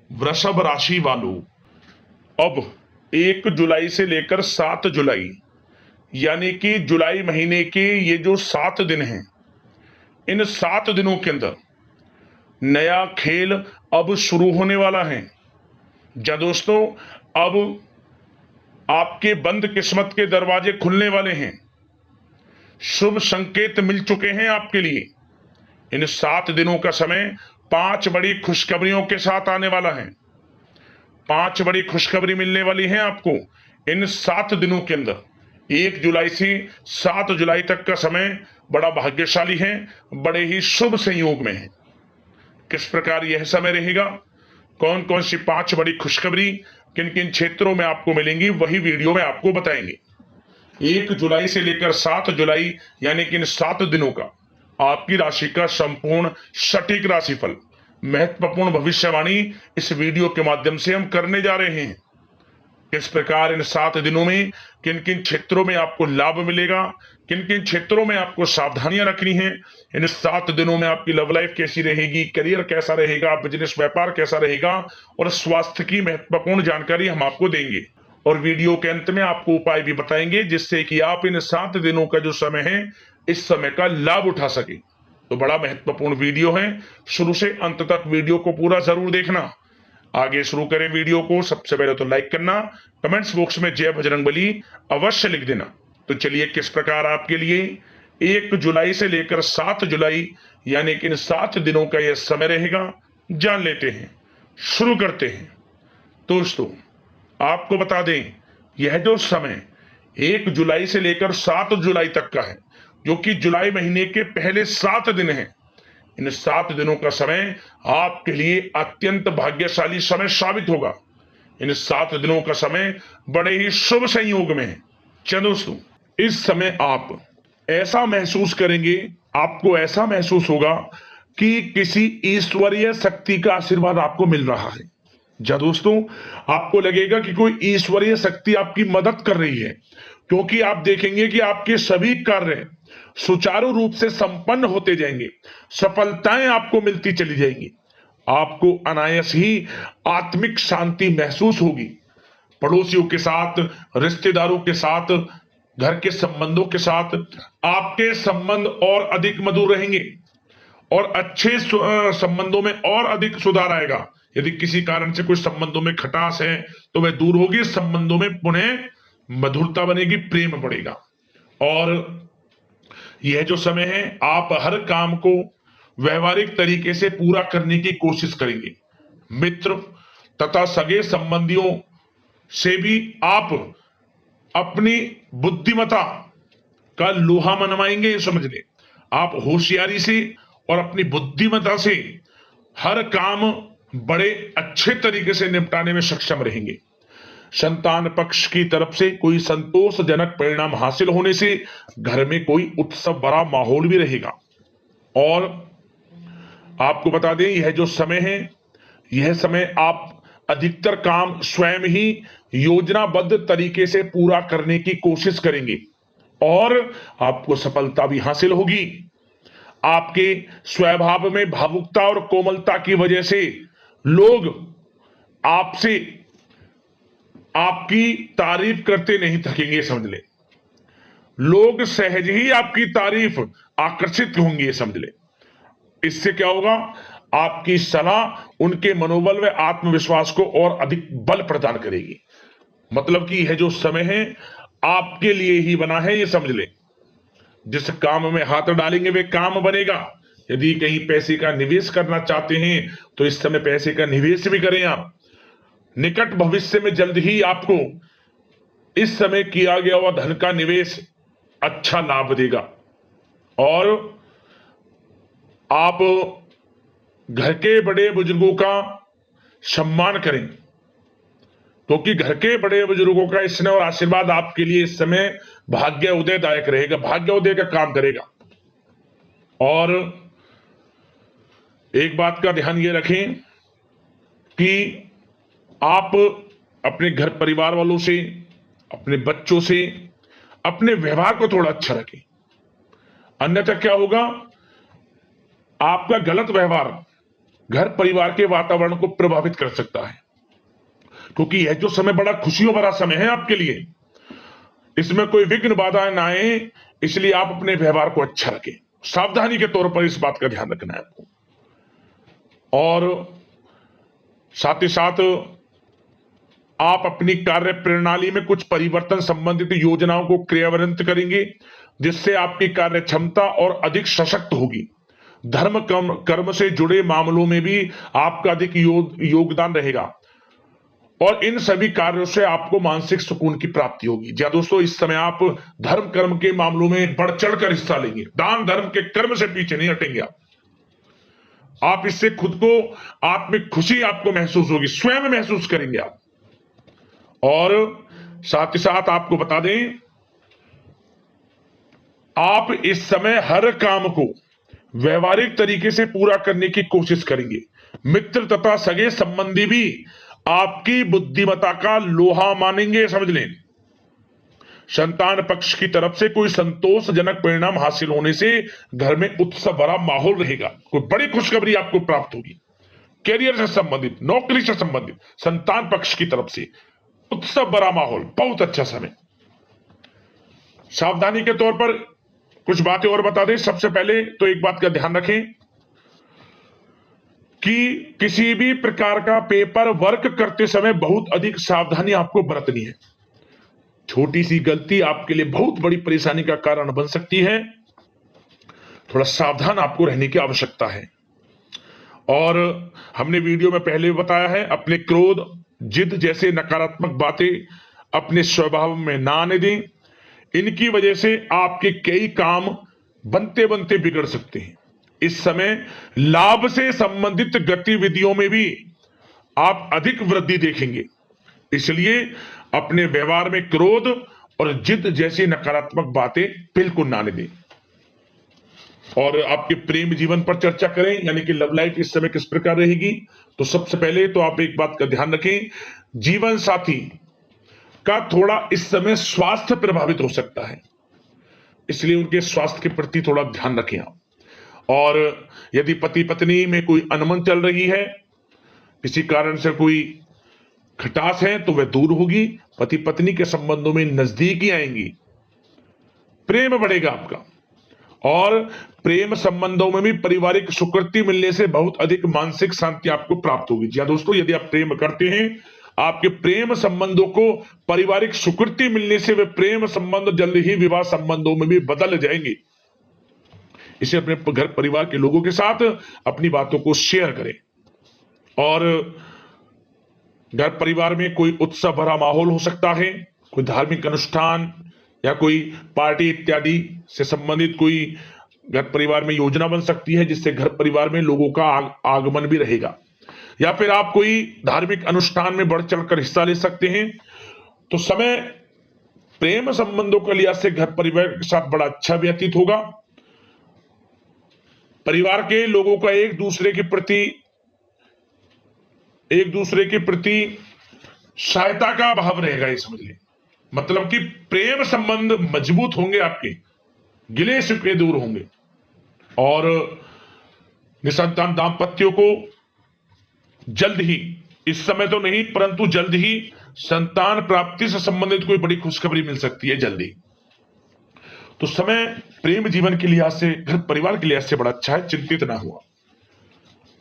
वृषभ राशि वालों, अब 1 जुलाई से लेकर 7 जुलाई यानी कि जुलाई महीने के ये जो 7 दिन हैं, इन 7 दिनों के अंदर नया खेल अब शुरू होने वाला है। जा दोस्तों, अब आपके बंद किस्मत के दरवाजे खुलने वाले हैं। शुभ संकेत मिल चुके हैं आपके लिए। इन 7 दिनों का समय 5 बड़ी खुशखबरियों के साथ आने वाला है। 5 बड़ी खुशखबरी मिलने वाली है आपको इन 7 दिनों के अंदर। 1 जुलाई से 7 जुलाई तक का समय बड़ा भाग्यशाली है, बड़े ही शुभ संयोग में है। किस प्रकार यह समय रहेगा, कौन कौन सी 5 बड़ी खुशखबरी किन किन क्षेत्रों में आपको मिलेंगी, वही वीडियो में आपको बताएंगे। 1 जुलाई से लेकर 7 जुलाई यानी कि इन 7 दिनों का आपकी राशि का संपूर्ण सटीक राशिफल, महत्वपूर्ण भविष्यवाणी इस वीडियो के माध्यम से हम करने जा रहे हैं। किस प्रकार इन 7 दिनों में किन किन क्षेत्रों में आपको लाभ मिलेगा, किन किन क्षेत्रों में आपको सावधानियां रखनी है। इन 7 दिनों में आपकी लव लाइफ कैसी रहेगी, करियर कैसा रहेगा, बिजनेस व्यापार कैसा रहेगा और स्वास्थ्य की महत्वपूर्ण जानकारी हम आपको देंगे। और वीडियो के अंत में आपको उपाय भी बताएंगे जिससे कि आप इन 7 दिनों का जो समय है, इस समय का लाभ उठा सके। तो बड़ा महत्वपूर्ण वीडियो है, शुरू से अंत तक वीडियो को पूरा जरूर देखना। आगे शुरू करें वीडियो को। सबसे पहले तो लाइक करना, कमेंट्स बॉक्स में जय बजरंगबली अवश्य लिख देना। तो चलिए, किस प्रकार आपके लिए 1 जुलाई से लेकर 7 जुलाई यानी कि इन 7 दिनों का यह समय रहेगा, जान लेते हैं, शुरू करते हैं। दोस्तों, आपको बता दें, यह जो समय 1 जुलाई से लेकर 7 जुलाई तक का है, जो कि जुलाई महीने के पहले 7 दिन हैं, इन 7 दिनों का समय आपके लिए अत्यंत भाग्यशाली समय साबित होगा। इन 7 दिनों का समय बड़े ही शुभ संयोग में है। चलो दोस्तों, इस समय आप ऐसा महसूस करेंगे, आपको ऐसा महसूस होगा कि किसी ईश्वरीय शक्ति का आशीर्वाद आपको मिल रहा है। जा दोस्तों, आपको लगेगा कि कोई ईश्वरीय शक्ति आपकी मदद कर रही है, क्योंकि आप देखेंगे कि आपके सभी कार्य सुचारू रूप से संपन्न होते जाएंगे, सफलताएं आपको मिलती चली जाएंगी। आपको अनायास ही आत्मिक शांति महसूस होगी। पड़ोसियों के साथ, रिश्तेदारों के साथ, घर के संबंधों के साथ आपके संबंध और अधिक मधुर रहेंगे और अच्छे संबंधों में और अधिक सुधार आएगा। यदि किसी कारण से कोई संबंधों में खटास है तो वह दूर होगी, संबंधों में पुनः मधुरता बनेगी, प्रेम बढ़ेगा। और यह जो समय है, आप हर काम को व्यवहारिक तरीके से पूरा करने की कोशिश करेंगे। मित्र तथा सगे संबंधियों से भी आप अपनी बुद्धिमत्ता का लोहा मनवाएंगे। समझ लें, आप होशियारी से और अपनी बुद्धिमत्ता से हर काम बड़े अच्छे तरीके से निपटाने में सक्षम रहेंगे। संतान पक्ष की तरफ से कोई संतोषजनक परिणाम हासिल होने से घर में कोई उत्सव भरा माहौल भी रहेगा। और आपको बता दें, यह जो समय है, यह समय आप अधिकतर काम स्वयं ही योजनाबद्ध तरीके से पूरा करने की कोशिश करेंगे और आपको सफलता भी हासिल होगी। आपके स्वभाव में भावुकता और कोमलता की वजह से लोग आपसे आपकी तारीफ करते नहीं थकेंगे। समझ ले, लोग सहज ही आपकी तारीफ आकर्षित होंगे। समझ ले, इससे क्या होगा, आपकी सलाह उनके मनोबल व आत्मविश्वास को और अधिक बल प्रदान करेगी। मतलब कि यह जो समय है आपके लिए ही बना है, ये समझ ले। जिस काम में हाथ डालेंगे वे काम बनेगा। यदि कहीं पैसे का निवेश करना चाहते हैं तो इस समय पैसे का निवेश भी करें आप। निकट भविष्य में जल्द ही आपको इस समय किया गया हुआ धन का निवेश अच्छा लाभ देगा। और आप घर के बड़े बुजुर्गों का सम्मान करें, क्योंकि घर के बड़े बुजुर्गों का स्नेह और आशीर्वाद आपके लिए इस समय भाग्य उदयदायक रहेगा, भाग्य उदय का काम करेगा। और एक बात का ध्यान ये रखें कि आप अपने घर परिवार वालों से, अपने बच्चों से अपने व्यवहार को थोड़ा अच्छा रखें। अन्यथा क्या होगा, आपका गलत व्यवहार घर परिवार के वातावरण को प्रभावित कर सकता है, क्योंकि यह जो समय बड़ा खुशियों भरा समय है आपके लिए, इसमें कोई विघ्न बाधाएं ना आए, इसलिए आप अपने व्यवहार को अच्छा रखें। सावधानी के तौर पर इस बात का ध्यान रखना है आपको। और साथ ही साथ आप अपनी कार्य प्रणाली में कुछ परिवर्तन संबंधित योजनाओं को क्रियान्वित करेंगे, जिससे आपकी कार्य क्षमता और अधिक सशक्त होगी। धर्म कर्म से जुड़े मामलों में भी आपका अधिक योगदान रहेगा और इन सभी कार्यों से आपको मानसिक सुकून की प्राप्ति होगी। जी दोस्तों, इस समय आप धर्म कर्म के मामलों में बढ़ चढ़कर हिस्सा लेंगे। दान धर्म के कर्म से पीछे नहीं हटेंगे आप इससे खुद को आत्मिक खुशी आपको महसूस होगी, स्वयं महसूस करेंगे आप। और साथ ही साथ आपको बता दें, आप इस समय हर काम को व्यवहारिक तरीके से पूरा करने की कोशिश करेंगे। मित्र तथा सगे संबंधी भी आपकी बुद्धिमत्ता का लोहा मानेंगे, समझ लें। संतान पक्ष की तरफ से कोई संतोषजनक परिणाम हासिल होने से घर में उत्सव भरा माहौल रहेगा। कोई बड़ी खुशखबरी आपको प्राप्त होगी। कैरियर से संबंधित, नौकरी से संबंधित, संतान पक्ष की तरफ से उत्सव भरा माहौल, बहुत अच्छा समय। सावधानी के तौर पर कुछ बातें और बता दें। सबसे पहले तो एक बात का ध्यान रखें कि किसी भी प्रकार का पेपर वर्क करते समय बहुत अधिक सावधानी आपको बरतनी है। छोटी सी गलती आपके लिए बहुत बड़ी परेशानी का कारण बन सकती है। थोड़ा सावधान आपको रहने की आवश्यकता है। और हमने वीडियो में पहले भी बताया है, अपने क्रोध, जिद जैसे नकारात्मक बातें अपने स्वभाव में ना आने दें। इनकी वजह से आपके कई काम बनते बनते बिगड़ सकते हैं। इस समय लाभ से संबंधित गतिविधियों में भी आप अधिक वृद्धि देखेंगे, इसलिए अपने व्यवहार में क्रोध और जिद जैसी नकारात्मक बातें बिल्कुल ना आने दें। और आपके प्रेम जीवन पर चर्चा करें, यानी कि लव लाइफ इस समय किस प्रकार रहेगी। तो सबसे पहले तो आप एक बात का ध्यान रखें, जीवन साथी का थोड़ा इस समय स्वास्थ्य प्रभावित हो सकता है, इसलिए उनके स्वास्थ्य के प्रति थोड़ा ध्यान रखें आप। और यदि पति पत्नी में कोई अनबन चल रही है, किसी कारण से कोई खटास है, तो वह दूर होगी। पति पत्नी के संबंधों में नजदीकी आएंगी, प्रेम बढ़ेगा आपका। और प्रेम संबंधों में भी पारिवारिक स्वीकृति मिलने से बहुत अधिक मानसिक शांति आपको प्राप्त होगी। जी दोस्तों, यदि आप प्रेम करते हैं, आपके प्रेम संबंधों को पारिवारिक स्वीकृति मिलने से वे प्रेम संबंध जल्द ही विवाह संबंधों में भी बदल जाएंगे। इसे अपने घर परिवार के लोगों के साथ अपनी बातों को शेयर करें। और घर परिवार में कोई उत्सव भरा माहौल हो सकता है, कोई धार्मिक अनुष्ठान या कोई पार्टी इत्यादि से संबंधित कोई घर परिवार में योजना बन सकती है, जिससे घर परिवार में लोगों का आगमन भी रहेगा। या फिर आप कोई धार्मिक अनुष्ठान में बढ़ चढ़कर हिस्सा ले सकते हैं। तो समय प्रेम संबंधों के लिहाज से घर परिवार के साथ बड़ा अच्छा व्यतीत होगा। परिवार के लोगों का एक दूसरे के प्रति सहायता का भाव रहेगा, ये समझ लें। मतलब कि प्रेम संबंध मजबूत होंगे, आपके गिले शिकवे दूर होंगे। और निसंतान दाम्पत्यों को जल्द ही, इस समय तो नहीं परंतु जल्द ही संतान प्राप्ति से संबंधित कोई बड़ी खुशखबरी मिल सकती है जल्दी। तो समय प्रेम जीवन के लिहाज से, घर परिवार के लिहाज से बड़ा अच्छा है, चिंतित ना हुआ।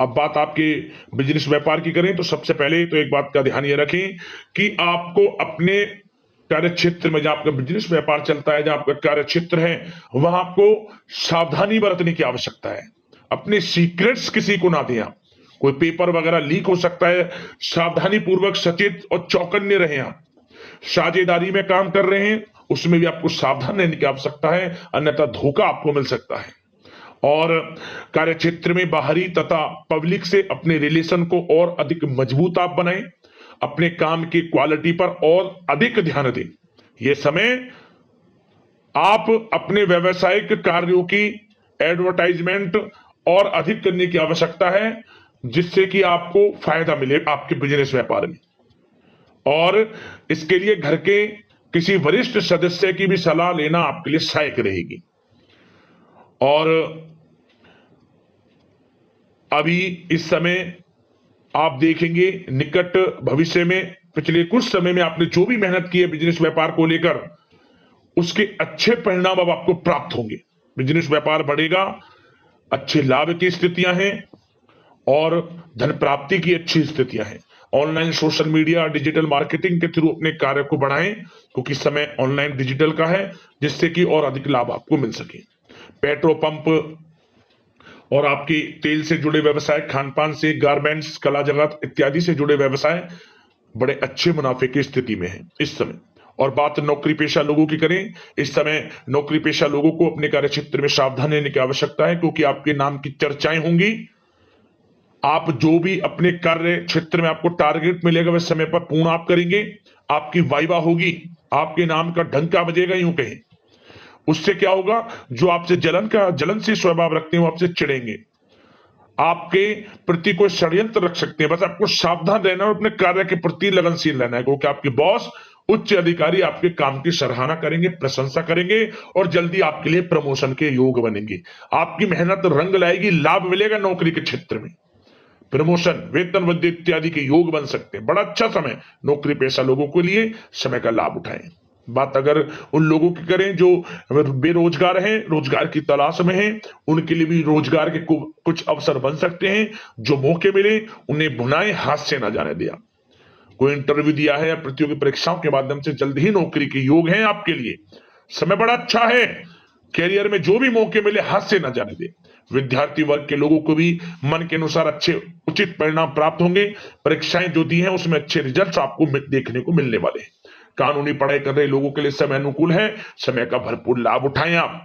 अब बात आपके बिजनेस व्यापार की करें, तो सबसे पहले तो एक बात का ध्यान ये रखें कि आपको अपने कार्य क्षेत्र में, जहां आपका बिजनेस व्यापार चलता है, जहां आपका कार्य क्षेत्र है, वहां आपको सावधानी बरतने की आवश्यकता है। अपने सीक्रेट्स किसी को ना दें आप। कोई पेपर वगैरह लीक हो सकता है, सावधानी पूर्वक सचेत और चौकन्ने रहें आप। साझेदारी में काम कर रहे हैं, उसमें भी आपको सावधान रहने की आवश्यकता है, अन्यथा धोखा आपको मिल सकता है। और कार्य क्षेत्र में बाहरी तथा पब्लिक से अपने रिलेशन को और अधिक मजबूत आप बनाएं। अपने काम की क्वालिटी पर और अधिक ध्यान दें। यह समय आप अपने व्यावसायिक कार्यों की एडवर्टाइजमेंट और अधिक करने की आवश्यकता है, जिससे कि आपको फायदा मिले आपके बिजनेस व्यापार में। और इसके लिए घर के किसी वरिष्ठ सदस्य की भी सलाह लेना आपके लिए सहायक रहेगी। और अभी इस समय आप देखेंगे निकट भविष्य में, पिछले कुछ समय में आपने जो भी मेहनत की है बिजनेस व्यापार को लेकर, उसके अच्छे परिणाम अब आपको प्राप्त होंगे। बिजनेस व्यापार बढ़ेगा, अच्छे लाभ की स्थितियां हैं और धन प्राप्ति की अच्छी स्थितियां हैं। Online social media digital marketing के थ्रू अपने कार्य को बढ़ाएं, क्योंकि समय ऑनलाइन डिजिटल का है, जिससे कि और अधिक लाभ आपको मिल सके। पेट्रोल पंप और आपके तेल से जुड़े व्यवसाय, खान पान से, गारमेंट्स, कला जगत इत्यादि से जुड़े व्यवसाय बड़े अच्छे मुनाफे की स्थिति में है इस समय। और बात नौकरी पेशा लोगों की करें, इस समय नौकरी पेशा लोगों को अपने कार्य क्षेत्र में सावधान रहने की आवश्यकता है, क्योंकि आपके नाम की चर्चाएं होंगी। आप जो भी अपने कार्य क्षेत्र में आपको टारगेट मिलेगा वह समय पर पूर्ण आप करेंगे, आपकी वाइवा होगी, आपके नाम का डंका बजेगा, यूं कहें। उससे क्या होगा, जो आपसे जलन से स्वभाव रखते हैं वो आपसे चिढ़ेंगे, आपके प्रति कोई षड्यंत्र रख सकते हैं। बस आपको सावधान रहना और अपने कार्य के प्रति लगनशील रहना है, क्योंकि आपके बॉस उच्च अधिकारी आपके काम की सराहना करेंगे, प्रशंसा करेंगे और जल्दी आपके लिए प्रमोशन के योग बनेंगे। आपकी मेहनत रंग लाएगी, लाभ मिलेगा नौकरी के क्षेत्र में, प्रमोशन, वेतन वृद्धि इत्यादि के योग बन सकते हैं। बड़ा अच्छा समय नौकरी पेशा लोगों के लिए, समय का लाभ उठाएं। बात अगर उन लोगों की करें जो बेरोजगार हैं, रोजगार की तलाश में हैं, उनके लिए भी रोजगार के कुछ अवसर बन सकते हैं। जो मौके मिले उन्हें भुनाएं, हाथ से ना जाने दिया। कोई इंटरव्यू दिया है या प्रतियोगी परीक्षाओं के माध्यम से जल्द ही नौकरी के योग हैं आपके लिए, समय बड़ा अच्छा है। कैरियर में जो भी मौके मिले हाथ से ना जाने दे। विद्यार्थी वर्ग के लोगों को भी मन के अनुसार अच्छे उचित परिणाम प्राप्त होंगे। परीक्षाएं जो दी हैं उसमें अच्छे रिजल्ट आपको देखने को मिलने वाले हैं। कानूनी पढ़ाई कर रहे लोगों के लिए समय अनुकूल है, समय का भरपूर लाभ उठाएं आप।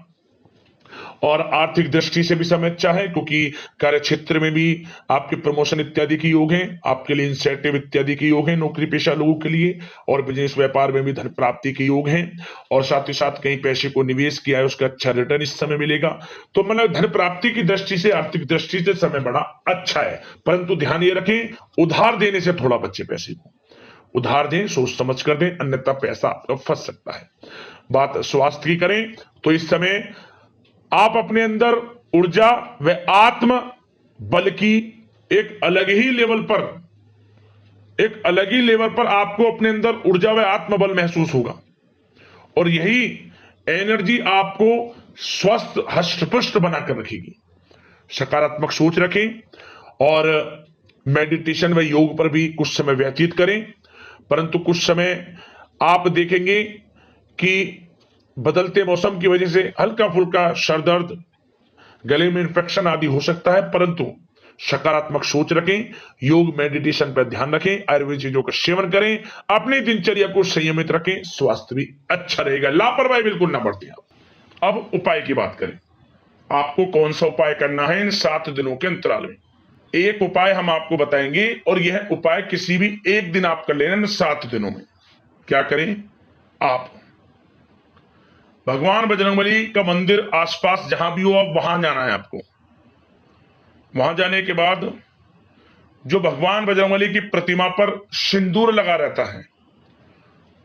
और आर्थिक दृष्टि से भी समय अच्छा है, क्योंकि कार्य क्षेत्र में भी आपके प्रमोशन इत्यादि के योग हैं, आपके लिए इंसेंटिव इत्यादि के योग हैं नौकरी पेशा लोगों के लिए। और बिजनेस व्यापार में भी धन प्राप्ति के योग हैं, और साथ ही साथ कहीं पैसे को निवेश किया है उसका अच्छा रिटर्न इस समय मिलेगा। तो मतलब धन प्राप्ति की दृष्टि से, आर्थिक दृष्टि से समय बड़ा अच्छा है। परंतु ध्यान ये रखें, उधार देने से थोड़ा बचे। पैसे को उधार दें, सोच समझ कर दें, अन्यथा पैसा आपका फंस सकता है। बात स्वास्थ्य की करें तो इस समय आप अपने अंदर ऊर्जा व आत्म बल की एक अलग ही लेवल पर आपको अपने अंदर ऊर्जा व आत्म बल महसूस होगा, और यही एनर्जी आपको स्वस्थ हष्ट-पुष्ट बनाकर रखेगी। सकारात्मक सोच रखें और मेडिटेशन व योग पर भी कुछ समय व्यतीत करें। परंतु कुछ समय आप देखेंगे कि बदलते मौसम की वजह से हल्का फुल्का सर दर्द, गले में इंफेक्शन आदि हो सकता है, परंतु सकारात्मक सोच रखें, योग मेडिटेशन पर ध्यान रखें, आयुर्वेद चीजों का सेवन करें, अपनी दिनचर्या को संयमित रखें, स्वास्थ्य भी अच्छा रहेगा। लापरवाही बिल्कुल ना बरतें आप। अब उपाय की बात करें, आपको कौन सा उपाय करना है इन 7 दिनों के अंतराल में। एक उपाय हम आपको बताएंगे, और यह उपाय किसी भी एक दिन आप कर लेना इन 7 दिनों में। क्या करें, आप भगवान बजरंगबली का मंदिर आसपास जहां भी हो आप वहां जाना है आपको। वहां जाने के बाद जो भगवान बजरंगबली की प्रतिमा पर सिंदूर लगा रहता है,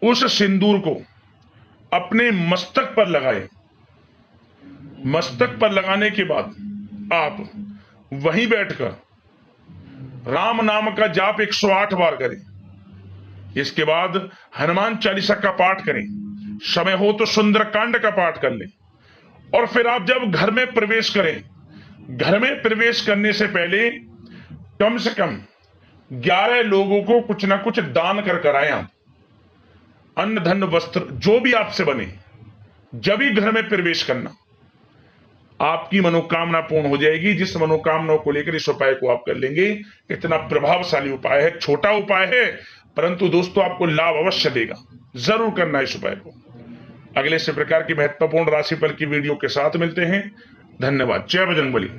उस सिंदूर को अपने मस्तक पर लगाएं। मस्तक पर लगाने के बाद आप वहीं बैठकर राम नाम का जाप 108 बार करें। इसके बाद हनुमान चालीसा का पाठ करें, समय हो तो सुंदरकांड का पाठ कर लें। और फिर आप जब घर में प्रवेश करें, घर में प्रवेश करने से पहले कम से कम 11 लोगों को कुछ ना कुछ दान कर आए आप। अन्न धन वस्त्र जो भी आपसे बने, जब भी घर में प्रवेश करना, आपकी मनोकामना पूर्ण हो जाएगी। जिस मनोकामना को लेकर इस उपाय को आप कर लेंगे, इतना प्रभावशाली उपाय है, छोटा उपाय है, परंतु दोस्तों आपको लाभ अवश्य देगा। जरूर करना इस उपाय को। अगले इसी प्रकार की महत्वपूर्ण राशिफल की वीडियो के साथ मिलते हैं। धन्यवाद। जय बजरंगबली।